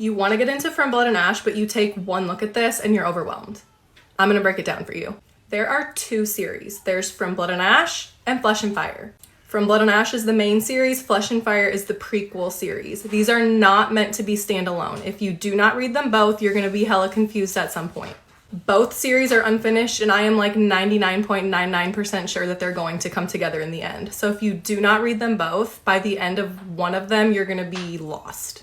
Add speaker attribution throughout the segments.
Speaker 1: You want to get into From Blood and Ash, but you take one look at this and you're overwhelmed. I'm going to break it down for you. There are two series. There's From Blood and Ash and Flesh and Fire. From Blood and Ash is the main series, Flesh and Fire is the prequel series. These are not meant to be standalone. If you do not read them both, you're going to be hella confused at some point. Both series are unfinished, and I am like 99.99% sure that they're going to come together in the end. So if you do not read them both, by the end of one of them, you're going to be lost.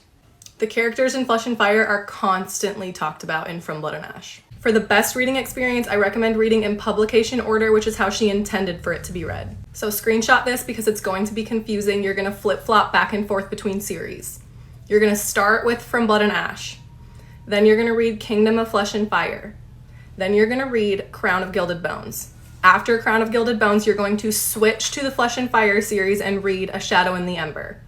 Speaker 1: The characters in Flesh and Fire are constantly talked about in From Blood and Ash. For the best reading experience, I recommend reading in publication order, which is how she intended for it to be read. So screenshot this because it's going to be confusing. You're going to flip-flop back and forth between series. You're going to start with From Blood and Ash. Then you're going to read Kingdom of Flesh and Fire. Then you're going to read Crown of Gilded Bones. After Crown of Gilded Bones, you're going to switch to the Flesh and Fire series and read A Shadow in the Ember.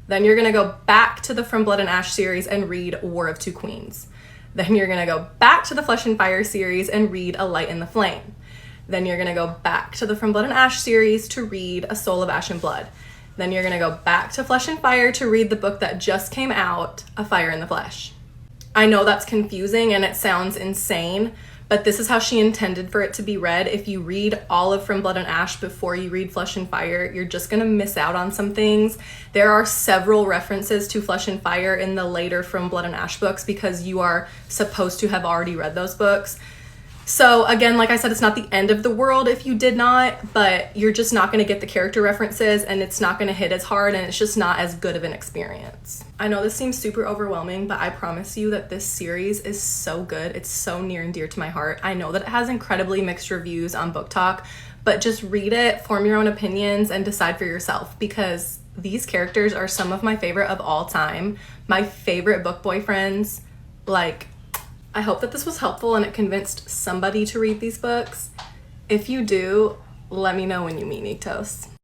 Speaker 1: Then you're going to go back to the From Blood and Ash series and read War of Two Queens. Then you're going to go back to the Flesh and Fire series and read A Light in the Flame. Then you're going to go back to the From Blood and Ash series to read A Soul of Ash and Blood. Then you're going to go back to Flesh and Fire to read the book that just came out, A Fire in the Flesh. I know that's confusing and it sounds insane, but this is how she intended for it to be read. If you read all of From Blood and Ash before you read Flesh and Fire, you're just gonna miss out on some things. There are several references to Flesh and Fire in the later From Blood and Ash books because you are supposed to have already read those books. So again, like I said, it's not the end of the world if you did not, but you're just not gonna get the character references and it's not gonna hit as hard and it's just not as good of an experience. I know this seems super overwhelming, but I promise you that this series is so good. It's so near and dear to my heart. I know that it has incredibly mixed reviews on Book Talk, but just read it, form your own opinions, and decide for yourself because these characters are some of my favorite of all time. My favorite book boyfriends. Like, I hope that this was helpful and it convinced somebody to read these books. If you do, let me know when you meet Niktos.